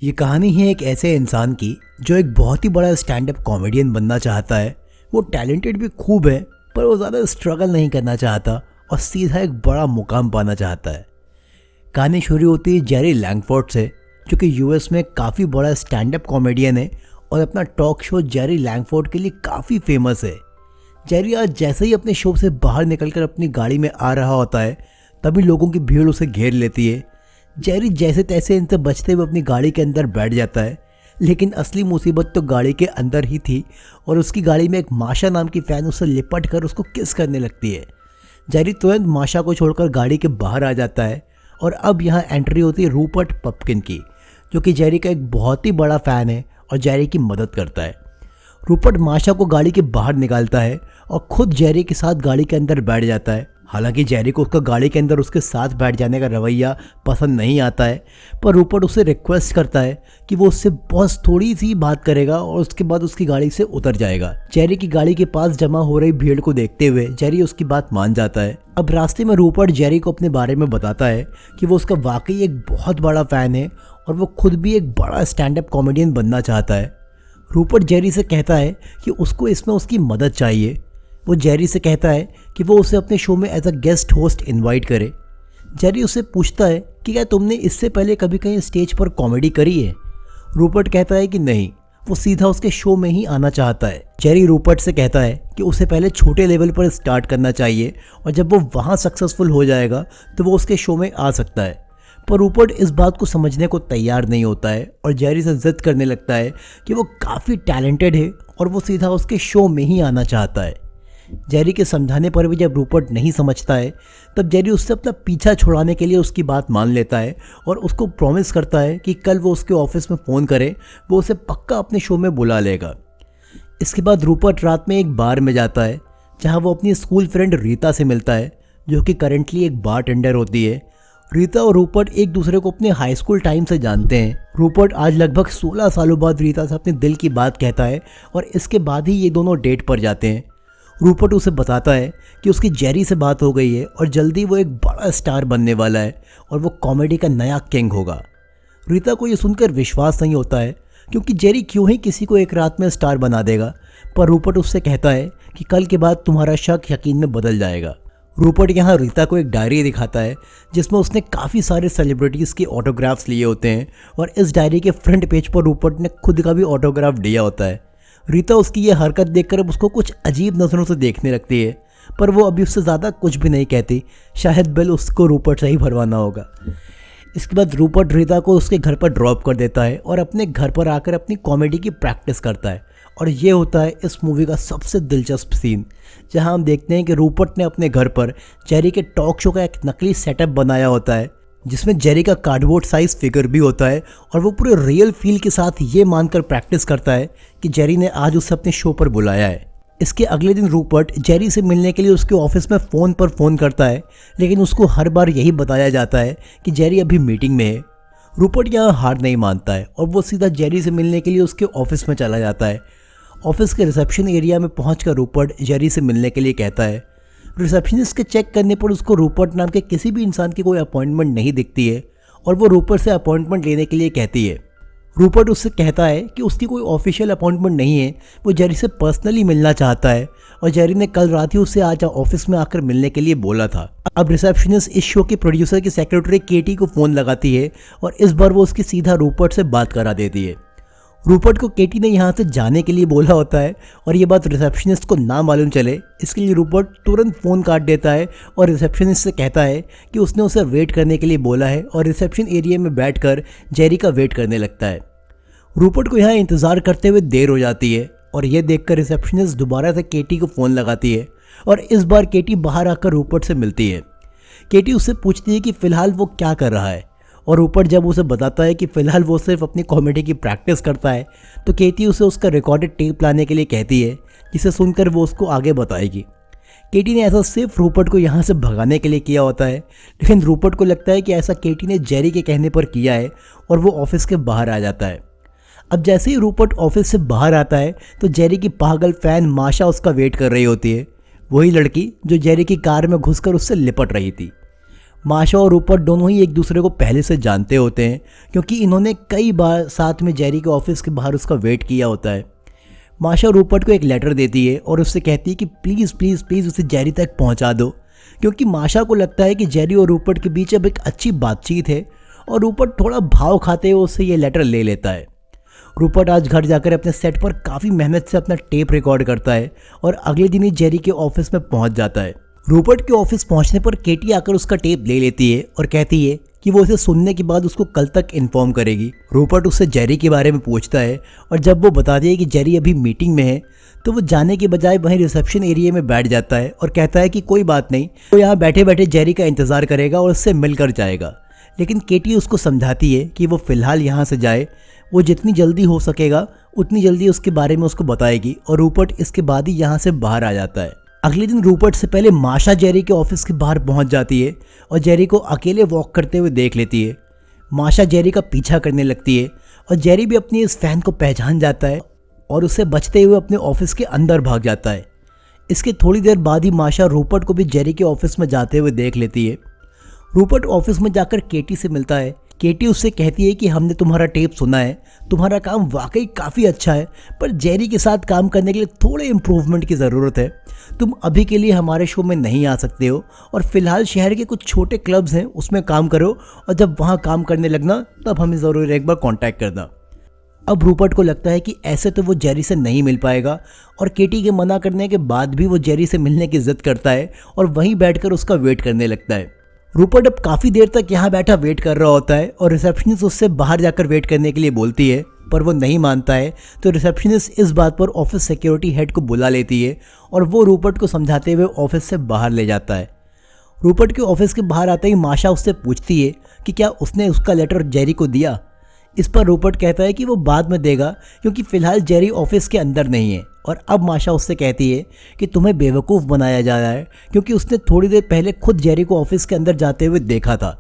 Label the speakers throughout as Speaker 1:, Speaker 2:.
Speaker 1: ये कहानी है एक ऐसे इंसान की जो एक बहुत ही बड़ा स्टैंड अप कॉमेडियन बनना चाहता है। वो टैलेंटेड भी खूब है, पर वो ज़्यादा स्ट्रगल नहीं करना चाहता और सीधा एक बड़ा मुकाम पाना चाहता है। कहानी शुरू होती है जेरी लैंगफोर्ड से, जो कि यूएस में काफ़ी बड़ा स्टैंड अप कॉमेडियन है और अपना टॉक शो जेरी लैंगफोर्ड के लिए काफ़ी फेमस है। जेरी आज जैसे ही अपने शो से बाहर निकलकर अपनी गाड़ी में आ रहा होता है, तभी लोगों की भीड़ उसे घेर लेती है। जेरी जैसे तैसे इनसे बचते हुए अपनी गाड़ी के अंदर बैठ जाता है, लेकिन असली मुसीबत तो गाड़ी के अंदर ही थी और उसकी गाड़ी में एक माशा नाम की फ़ैन उससे लिपट कर उसको किस करने लगती है। जेरी तुरंत माशा को छोड़कर गाड़ी के बाहर आ जाता है और अब यहाँ एंट्री होती है रूपर्ट पपकिन की, जो कि जेरी का एक बहुत ही बड़ा फ़ैन है और जेरी की मदद करता है। रूपर्ट माशा को गाड़ी के बाहर निकालता है और खुद जेरी के साथ गाड़ी के अंदर बैठ जाता है। हालांकि जेरी को उसका गाड़ी के अंदर उसके साथ बैठ जाने का रवैया पसंद नहीं आता है, पर रूपर्ट उसे रिक्वेस्ट करता है कि वो उससे बस थोड़ी सी बात करेगा और उसके बाद उसकी गाड़ी से उतर जाएगा। जेरी की गाड़ी के पास जमा हो रही भीड़ को देखते हुए जेरी उसकी बात मान जाता है। अब रास्ते में रूपर्ट जेरी को अपने बारे में बताता है कि वो उसका वाकई एक बहुत बड़ा फ़ैन है और वो खुद भी एक बड़ा स्टैंड अप कॉमेडियन बनना चाहता है। रूपर्ट जेरी से कहता है कि उसको इसमें उसकी मदद चाहिए। वो जेरी से कहता है कि वो उसे अपने शो में as a guest host invite करे। जेरी उससे पूछता है कि क्या तुमने इससे पहले कभी कहीं स्टेज पर कॉमेडी करी है। रूपर्ट कहता है कि नहीं, वो सीधा उसके शो में ही आना चाहता है। जेरी रूपर्ट से कहता है कि उसे पहले छोटे लेवल पर स्टार्ट करना चाहिए और जब वो वहाँ सक्सेसफुल हो जाएगा तो वो उसके शो में आ सकता है। पर रूपर्ट इस बात को समझने को तैयार नहीं होता है और जेरी से जिद करने लगता है कि वो काफ़ी टैलेंटेड है और वो सीधा उसके शो में ही आना चाहता है। जेरी के समझाने पर भी जब रूपर्ट नहीं समझता है, तब जेरी उससे अपना पीछा छुड़ाने के लिए उसकी बात मान लेता है और उसको प्रॉमिस करता है कि कल वो उसके ऑफिस में फ़ोन करे, वो उसे पक्का अपने शो में बुला लेगा। इसके बाद रूपर्ट रात में एक बार में जाता है जहां वो अपनी स्कूल फ्रेंड रीता से मिलता है, जो कि करंटली एक बार टेंडर होती है। रीता और रूपर्ट एक दूसरे को अपने हाई स्कूल टाइम से जानते हैं। रूपर्ट आज लगभग 16 सालों बाद रीता से अपने दिल की बात कहता है और इसके बाद ही ये दोनों डेट पर जाते हैं। रूपर्ट उसे बताता है कि उसकी जेरी से बात हो गई है और जल्दी वो एक बड़ा स्टार बनने वाला है और वो कॉमेडी का नया किंग होगा। रीता को ये सुनकर विश्वास नहीं होता है, क्योंकि जेरी क्यों ही किसी को एक रात में स्टार बना देगा। पर रूपर्ट उससे कहता है कि कल के बाद तुम्हारा शक यकीन में बदल जाएगा। रूपर्ट यहाँ रीता को एक डायरी दिखाता है जिसमें उसने काफ़ी सारे सेलिब्रिटीज़ के ऑटोग्राफ्स लिए होते हैं और इस डायरी के फ्रंट पेज पर रूपर्ट ने खुद का भी ऑटोग्राफ दिया होता है। रीता उसकी ये हरकत देखकर अब उसको कुछ अजीब नज़रों से देखने लगती है, पर वो अभी उससे ज़्यादा कुछ भी नहीं कहती। शायद बिल उसको रूपर्ट से ही भरवाना होगा। इसके बाद रूपर्ट रीता को उसके घर पर ड्रॉप कर देता है और अपने घर पर आकर अपनी कॉमेडी की प्रैक्टिस करता है। और ये होता है इस मूवी का सबसे दिलचस्प सीन, जहां हम देखते हैं कि रूपर्ट ने अपने घर पर जेरी के टॉक शो का एक नकली सेटअप बनाया होता है, जिसमें जेरी का कार्डबोर्ड साइज फिगर भी होता है और वो पूरे रियल फील के साथ ये मानकर प्रैक्टिस करता है कि जेरी ने आज उसे अपने शो पर बुलाया है। इसके अगले दिन रूपर्ट जेरी से मिलने के लिए उसके ऑफिस में फ़ोन पर फ़ोन करता है, लेकिन उसको हर बार यही बताया जाता है कि जेरी अभी मीटिंग में है। रूपर्ट यहाँ हार नहीं मानता है और वो सीधा जेरी से मिलने के लिए उसके ऑफिस में चला जाता है। ऑफिस के रिसेप्शन एरिया में पहुँचकर रूपर्ट जेरी से मिलने के लिए कहता है। रिसेप्शनिस्ट के चेक करने पर उसको रूपर्ट नाम के किसी भी इंसान की कोई अपॉइंटमेंट नहीं दिखती है और वो रूपर्ट से अपॉइंटमेंट लेने के लिए कहती है। रूपर्ट उससे कहता है कि उसकी कोई ऑफिशियल अपॉइंटमेंट नहीं है, वो जेरी से पर्सनली मिलना चाहता है और जेरी ने कल रात ही उससे आज ऑफिस में आकर मिलने के लिए बोला था। अब रिसेप्शनिस्ट इस शो के प्रोड्यूसर की सेक्रेटरी केटी को फ़ोन लगाती है और इस बार वो उसकी सीधा रूपर्ट से बात करा देती है। रूपर्ट को केटी ने यहाँ से जाने के लिए बोला होता है और ये बात रिसेप्शनिस्ट को ना मालूम चले, इसके लिए रूपर्ट तुरंत फ़ोन काट देता है और रिसेप्शनिस्ट से कहता है कि उसने उसे वेट करने के लिए बोला है और रिसेप्शन एरिया में बैठकर जेरी का वेट करने लगता है। रूपर्ट को यहाँ इंतज़ार करते हुए देर हो जाती है और यह देखकर रिसेप्शनिस्ट दोबारा से केटी को फ़ोन लगाती है और इस बार केटी बाहर आकर रूपर्ट से मिलती है। केटी उससे पूछती है कि फ़िलहाल वो क्या कर रहा है और रूपर्ट जब उसे बताता है कि फ़िलहाल वो सिर्फ अपनी कॉमेडी की प्रैक्टिस करता है, तो केटी उसे उसका रिकॉर्डेड टेप लाने के लिए कहती है, जिसे सुनकर वो उसको आगे बताएगी। केटी ने ऐसा सिर्फ रूपर्ट को यहाँ से भगाने के लिए किया होता है, लेकिन रूपर्ट को लगता है कि ऐसा केटी ने जेरी के कहने पर किया है और वो ऑफिस के बाहर आ जाता है। अब जैसे ही रूपर्ट ऑफिस से बाहर आता है तो जेरी की पागल फ़ैन माशा उसका वेट कर रही होती है, वही लड़की जो जेरी की कार में घुसकर उससे लिपट रही थी। माशा और रूपर्ट दोनों ही एक दूसरे को पहले से जानते होते हैं क्योंकि इन्होंने कई बार साथ में जेरी के ऑफिस के बाहर उसका वेट किया होता है। माशा रूपर्ट को एक लेटर देती है और उससे कहती है कि प्लीज़ प्लीज़ प्लीज़ उसे जेरी तक पहुंचा दो, क्योंकि माशा को लगता है कि जेरी और रूपर्ट के बीच अब एक अच्छी बातचीत है और रूपर्ट थोड़ा भाव खाते हुए उससे ये लेटर ले लेता है। रूपर्ट आज घर जाकर अपने सेट पर काफ़ी मेहनत से अपना टेप रिकॉर्ड करता है और अगले दिन ही जेरी के ऑफिस में पहुंच जाता है। रूपर्ट के ऑफिस पहुंचने पर केटी आकर उसका टेप ले लेती है और कहती है कि वो इसे सुनने के बाद उसको कल तक इन्फॉर्म करेगी। रूपर्ट उससे जेरी के बारे में पूछता है और जब वो बताती है कि जेरी अभी मीटिंग में है तो वो जाने के बजाय वहीं रिसेप्शन एरिया में बैठ जाता है और कहता है कि कोई बात नहीं, वो यहाँ बैठे बैठे जेरी का इंतज़ार करेगा और उससे मिलकर जाएगा। लेकिन केटी उसको समझाती है कि वो फ़िलहाल यहाँ से जाए, वो जितनी जल्दी हो सकेगा उतनी जल्दी उसके बारे में उसको बताएगी और रूपर्ट इसके बाद ही यहाँ से बाहर आ जाता है। अगले दिन रूपर्ट से पहले माशा जेरी के ऑफिस के बाहर पहुंच जाती है और जेरी को अकेले वॉक करते हुए देख लेती है। माशा जेरी का पीछा करने लगती है और जेरी भी अपनी इस फैन को पहचान जाता है और उससे बचते हुए अपने ऑफिस के अंदर भाग जाता है। इसके थोड़ी देर बाद ही माशा रूपर्ट को भी जेरी के ऑफिस में जाते हुए देख लेती है। रूपर्ट ऑफिस में जाकर केटी से मिलता है। केटी उससे कहती है कि हमने तुम्हारा टेप सुना है, तुम्हारा काम वाकई काफ़ी अच्छा है, पर जेरी के साथ काम करने के लिए थोड़े इम्प्रूवमेंट की ज़रूरत है। तुम अभी के लिए हमारे शो में नहीं आ सकते हो और फिलहाल शहर के कुछ छोटे क्लब्स हैं उसमें काम करो और जब वहाँ काम करने लगना तब हमें ज़रूर एक बार कांटेक्ट करना। अब रूपर्ट को लगता है कि ऐसे तो वो जेरी से नहीं मिल पाएगा और केटी के मना करने के बाद भी वो जेरी से मिलने की जिद करता है और वहीं बैठकर उसका वेट करने लगता है। रूपर्ट अब काफ़ी देर तक यहाँ बैठा वेट कर रहा होता है और रिसेप्शनिस्ट उससे बाहर जाकर वेट करने के लिए बोलती है, पर वो नहीं मानता है। तो रिसेप्शनिस्ट इस बात पर ऑफिस सिक्योरिटी हेड को बुला लेती है और वो रूपर्ट को समझाते हुए ऑफिस से बाहर ले जाता है। रूपर्ट के ऑफिस के बाहर आते ही माशा उससे पूछती है कि क्या उसने उसका लेटर जेरी को दिया। इस पर रूपर्ट कहता है कि वो बाद में देगा क्योंकि फ़िलहाल जेरी ऑफिस के अंदर नहीं है। और अब माशा उससे कहती है कि तुम्हें बेवकूफ़ बनाया जा रहा है क्योंकि उसने थोड़ी देर पहले खुद जेरी को ऑफिस के अंदर जाते हुए देखा था।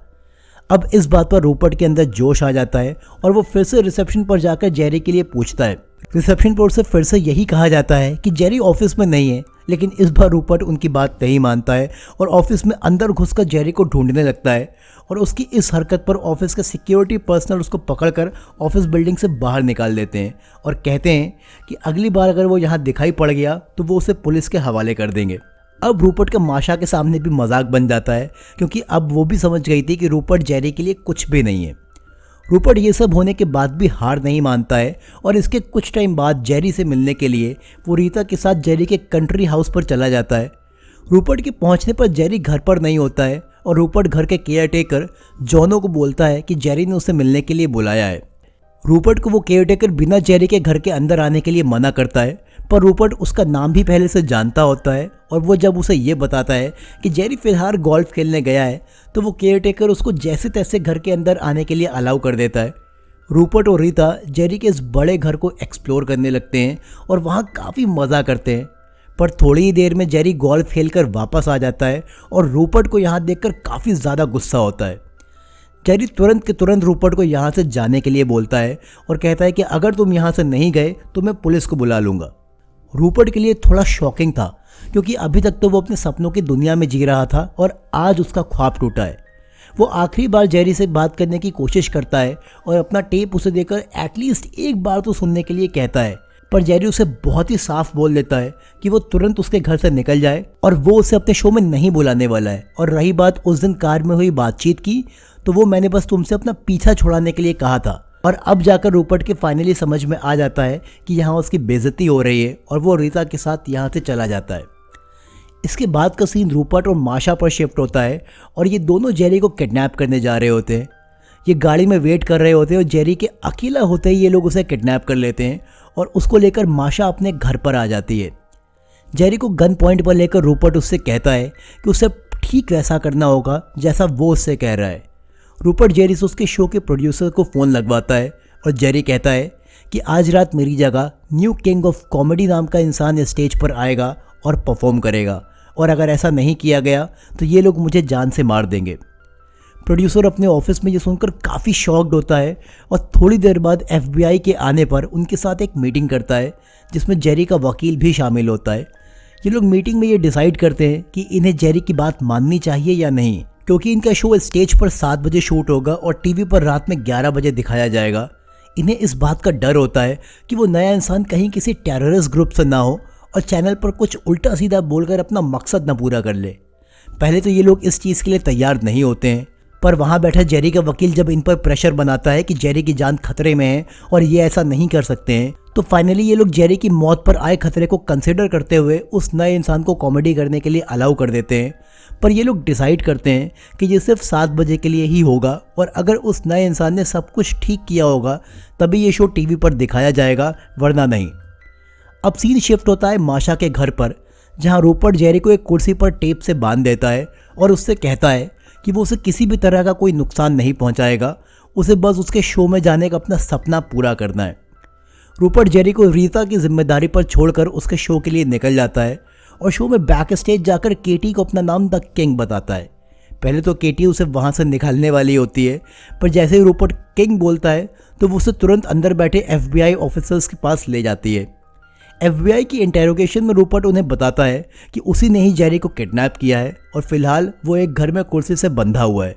Speaker 1: अब इस बात पर रूपर्ट के अंदर जोश आ जाता है और वो फिर से रिसेप्शन पर जाकर जेरी के लिए पूछता है। रिसेप्शन पर उससे फिर से यही कहा जाता है कि जेरी ऑफिस में नहीं है, लेकिन इस बार रूपर्ट उनकी बात नहीं मानता है और ऑफिस में अंदर घुसकर जेरी को ढूंढने लगता है और उसकी इस हरकत पर ऑफिस के सिक्योरिटी पर्सनल उसको पकड़कर ऑफिस बिल्डिंग से बाहर निकाल देते हैं और कहते हैं कि अगली बार अगर वो यहाँ दिखाई पड़ गया तो वो उसे पुलिस के हवाले कर देंगे। अब रूपर्ट का माशा के सामने भी मजाक बन जाता है क्योंकि अब वो भी समझ गई थी कि रूपर्ट जेरी के लिए कुछ भी नहीं है। रूपर्ट ये सब होने के बाद भी हार नहीं मानता है और इसके कुछ टाइम बाद जेरी से मिलने के लिए वो रीता के साथ जेरी के कंट्री हाउस पर चला जाता है। रूपर्ट के पहुंचने पर जेरी घर पर नहीं होता है और रूपर्ट घर के केयरटेकर जॉनो को बोलता है कि जेरी ने उसे मिलने के लिए बुलाया है। रूपर्ट को वो केयरटेकर बिना जेरी के घर के अंदर आने के लिए मना करता है, पर रूपर्ट उसका नाम भी पहले से जानता होता है और वो जब उसे ये बताता है कि जेरी फिलहाल गोल्फ खेलने गया है तो वो केयरटेकर उसको जैसे तैसे घर के अंदर आने के लिए अलाउ कर देता है। रूपर्ट और रीता जेरी के इस बड़े घर को एक्सप्लोर करने लगते हैं और वहाँ काफ़ी मज़ा करते हैं, पर थोड़ी ही देर में जेरी गोल्फ खेलकर वापस आ जाता है और रूपर्ट को यहाँ देखकर काफ़ी ज़्यादा गुस्सा होता है। जेरी तुरंत के तुरंत रूपर्ट को यहाँ से जाने के लिए बोलता है और कहता है कि अगर तुम यहाँ से नहीं गए तो मैं पुलिस को बुला लूँगा। रूपर्ट के लिए थोड़ा शॉकिंग था क्योंकि अभी तक तो वो अपने सपनों की दुनिया में जी रहा था और आज उसका ख्वाब टूटा है। वो आखिरी बार जेरी से बात करने की कोशिश करता है और अपना टेप उसे देकर एटलीस्ट एक बार तो सुनने के लिए कहता है, पर जेरी उसे बहुत ही साफ बोल देता है कि वो तुरंत उसके घर से निकल जाए और वो उसे अपने शो में नहीं बुलाने वाला है। और रही बात उस दिन कार में हुई बातचीत की, तो वो मैंने बस तुमसे अपना पीछा छुड़ाने के लिए कहा था। और अब जाकर रूपर्ट के फाइनली समझ में आ जाता है कि यहाँ उसकी बेइज्जती हो रही है और वो रीता के साथ यहाँ से चला जाता है। इसके बाद का सीन रूपर्ट और माशा पर शिफ्ट होता है और ये दोनों जेरी को किडनैप करने जा रहे होते हैं। ये गाड़ी में वेट कर रहे होते हैं और जेरी के अकेला होते ही ये लोग उसे किडनैप कर लेते हैं और उसको लेकर माशा अपने घर पर आ जाती है। जेरी को गन पॉइंट पर लेकर रूपर्ट उससे कहता है कि उसे ठीक वैसा करना होगा जैसा वो उससे कह रहा है। रूपर्ट जेरी से उसके शो के प्रोड्यूसर को फ़ोन लगवाता है और जेरी कहता है कि आज रात मेरी जगह न्यू किंग ऑफ कॉमेडी नाम का इंसान स्टेज पर आएगा और परफॉर्म करेगा, और अगर ऐसा नहीं किया गया तो ये लोग मुझे जान से मार देंगे। प्रोड्यूसर अपने ऑफिस में ये सुनकर काफ़ी शॉक्ड होता है और थोड़ी देर बाद FBI के आने पर उनके साथ एक मीटिंग करता है जिसमें जेरी का वकील भी शामिल होता है। ये लोग मीटिंग में ये डिसाइड करते हैं कि इन्हें जेरी की बात माननी चाहिए या नहीं, क्योंकि इनका शो स्टेज पर 7 बजे शूट होगा और टीवी पर रात में 11 बजे दिखाया जाएगा। इन्हें इस बात का डर होता है कि वो नया इंसान कहीं किसी टेररिस्ट ग्रुप से ना हो और चैनल पर कुछ उल्टा सीधा बोलकर अपना मकसद ना पूरा कर ले। पहले तो ये लोग इस चीज़ के लिए तैयार नहीं होते हैं, पर वहाँ बैठा जेरी का वकील जब इन पर प्रेशर बनाता है कि जेरी की जान खतरे में है और ये ऐसा नहीं कर सकते हैं, तो फाइनली ये लोग जेरी की मौत पर आए खतरे को कंसिडर करते हुए उस नए इंसान को कॉमेडी करने के लिए अलाउ कर देते हैं। पर ये लोग डिसाइड करते हैं कि ये सिर्फ 7 बजे के लिए ही होगा और अगर उस नए इंसान ने सब कुछ ठीक किया होगा तभी ये शो टीवी पर दिखाया जाएगा, वरना नहीं। अब सीन शिफ्ट होता है माशा के घर पर, जहाँ रूपर्ट जेरी को एक कुर्सी पर टेप से बांध देता है और उससे कहता है कि वो उसे किसी भी तरह का कोई नुकसान नहीं पहुंचाएगा, उसे बस उसके शो में जाने का अपना सपना पूरा करना है। रूपर्ट जेरी को रीता की जिम्मेदारी पर छोड़कर उसके शो के लिए निकल जाता है और शो में बैक स्टेज जाकर केटी को अपना नाम द किंग बताता है। पहले तो केटी उसे वहाँ से निकालने वाली होती है, पर जैसे ही रूपर्ट किंग बोलता है तो वो उसे तुरंत अंदर बैठे FBI ऑफिसर्स के पास ले जाती है। FBI की इंटेरोगेशन में रूपर्ट उन्हें बताता है कि उसी ने ही जेरी को किडनैप किया है और फिलहाल वो एक घर में कुर्सी से बंधा हुआ है,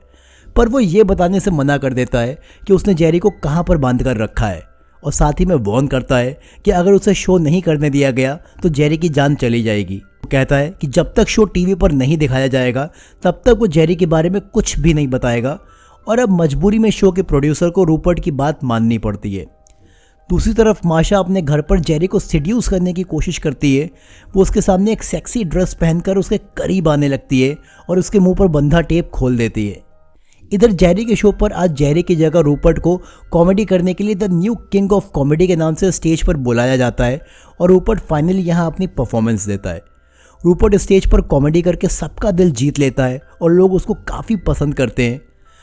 Speaker 1: पर वो ये बताने से मना कर देता है कि उसने जेरी को कहाँ पर बांध कर रखा है और साथ ही में वार्न करता है कि अगर उसे शो नहीं करने दिया गया तो जेरी की जान चली जाएगी। वो कहता है कि जब तक शो टीवी पर नहीं दिखाया जाएगा तब तक वो जेरी के बारे में कुछ भी नहीं बताएगा और अब मजबूरी में शो के प्रोड्यूसर को रूपर्ट की बात माननी पड़ती है। दूसरी तरफ माशा अपने घर पर जेरी को सीड्यूस करने की कोशिश करती है। वो उसके सामने एक सेक्सी ड्रेस पहनकर उसके करीब आने लगती है और उसके मुंह पर बंधा टेप खोल देती है। इधर जेरी के शो पर आज जेरी की जगह रूपर्ट को कॉमेडी करने के लिए the new king of comedy के नाम से स्टेज पर बुलाया जाता है और रूपर्ट फाइनली यहाँ अपनी परफॉर्मेंस देता है। रूपर्ट स्टेज पर कॉमेडी करके सबका दिल जीत लेता है और लोग उसको काफ़ी पसंद करते हैं।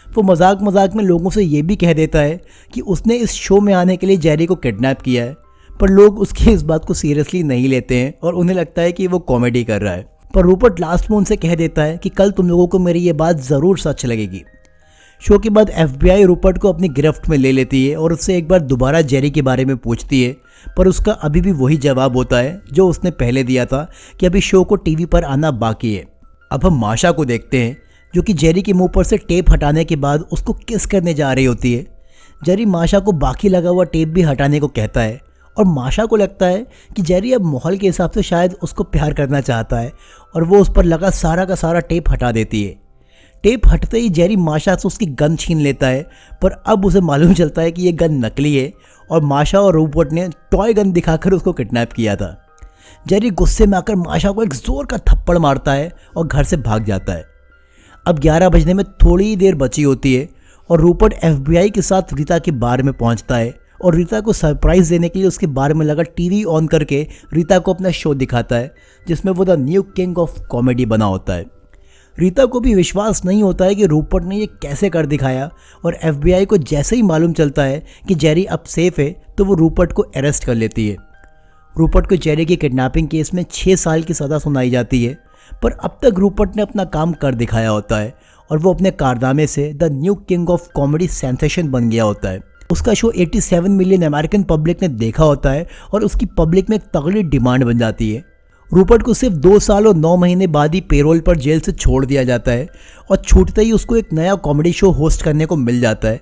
Speaker 1: वो मजाक मजाक में लोगों से ये भी कह देता है कि उसने इस शो में आने के लिए जेरी को किडनैप किया है, पर लोग उसकी इस बात को सीरियसली नहीं लेते हैं और उन्हें लगता है कि वो कॉमेडी कर रहा है। पर रूपर्ट लास्ट में उनसे कह देता है कि कल तुम लोगों को मेरी ये बात ज़रूर सच लगेगी। शो के बाद FBI रूपर्ट को अपनी गिरफ्त में ले लेती है और उससे एक बार दोबारा जेरी के बारे में पूछती है, पर उसका अभी भी वही जवाब होता है जो उसने पहले दिया था कि अभी शो को टीवी पर आना बाकी है। अब हम माशा को देखते हैं जो कि जेरी के मुंह पर से टेप हटाने के बाद उसको किस करने जा रही होती है। जेरी माशा को बाकी लगा हुआ टेप भी हटाने को कहता है और माशा को लगता है कि जेरी अब माहौल के हिसाब से शायद उसको प्यार करना चाहता है और वो उस पर लगा सारा का सारा टेप हटा देती है। टेप हटते ही जेरी माशा से उसकी गन छीन लेता है, पर अब उसे मालूम चलता है कि ये गन नकली है और माशा और रूपर्ट ने टॉय गन दिखाकर उसको किडनैप किया था। जेरी गुस्से में आकर माशा को एक जोर का थप्पड़ मारता है और घर से भाग जाता है। अब 11 बजने में थोड़ी देर बची होती है और रूपर्ट FBI के साथ रीता के बार में पहुंचता है और रीता को सरप्राइज़ देने के लिए उसके बार में लगा टीवी ऑन करके रीता को अपना शो दिखाता है जिसमें वो the new king of comedy बना होता है। रीता को भी विश्वास नहीं होता है कि रूपर्ट ने ये कैसे कर दिखाया और FBI को जैसे ही मालूम चलता है कि जेरी अब सेफ है तो वो रूपर्ट को अरेस्ट कर लेती है। रूपर्ट को जेरी की किडनैपिंग केस में 6 साल की सज़ा सुनाई जाती है, पर अब तक रूपर्ट ने अपना काम कर दिखाया होता है और वो अपने कारनामे से the new king of comedy sensation बन गया होता है। उसका शो 87 मिलियन अमेरिकन पब्लिक ने देखा होता है और उसकी पब्लिक में एक तगड़ी डिमांड बन जाती है। रूपर्ट को सिर्फ 2 साल और 9 महीने बाद ही पेरोल पर जेल से छोड़ दिया जाता है और छूटते ही उसको एक नया कॉमेडी शो होस्ट करने को मिल जाता है,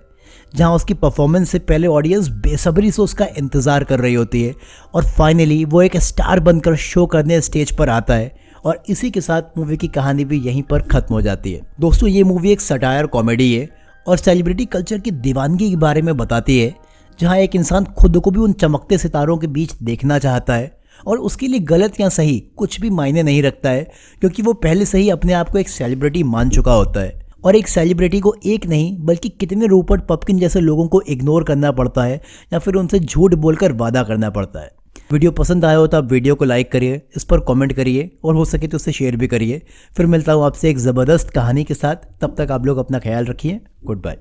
Speaker 1: जहां उसकी परफॉर्मेंस से पहले ऑडियंस बेसब्री से उसका इंतज़ार कर रही होती है और फाइनली वो एक स्टार बनकर शो करने स्टेज पर आता है और इसी के साथ मूवी की कहानी भी यहीं पर ख़त्म हो जाती है। दोस्तों, ये मूवी एक सटायर कॉमेडी है और सेलिब्रिटी कल्चर की दीवानगी के बारे में बताती है, जहाँ एक इंसान खुद को भी उन चमकते सितारों के बीच देखना चाहता है और उसके लिए गलत या सही कुछ भी मायने नहीं रखता है, क्योंकि वो पहले से ही अपने आप को एक सेलिब्रिटी मान चुका होता है और एक सेलिब्रिटी को एक नहीं बल्कि कितने रूपर्ट पपकिन जैसे लोगों को इग्नोर करना पड़ता है या फिर उनसे झूठ बोलकर वादा करना पड़ता है। वीडियो पसंद आया हो तो आप वीडियो को लाइक करिए, इस पर कमेंट करिए और हो सके तो उसे शेयर भी करिए। फिर मिलता हूँ आपसे एक ज़बरदस्त कहानी के साथ, तब तक आप लोग अपना ख्याल रखिए। Good bye.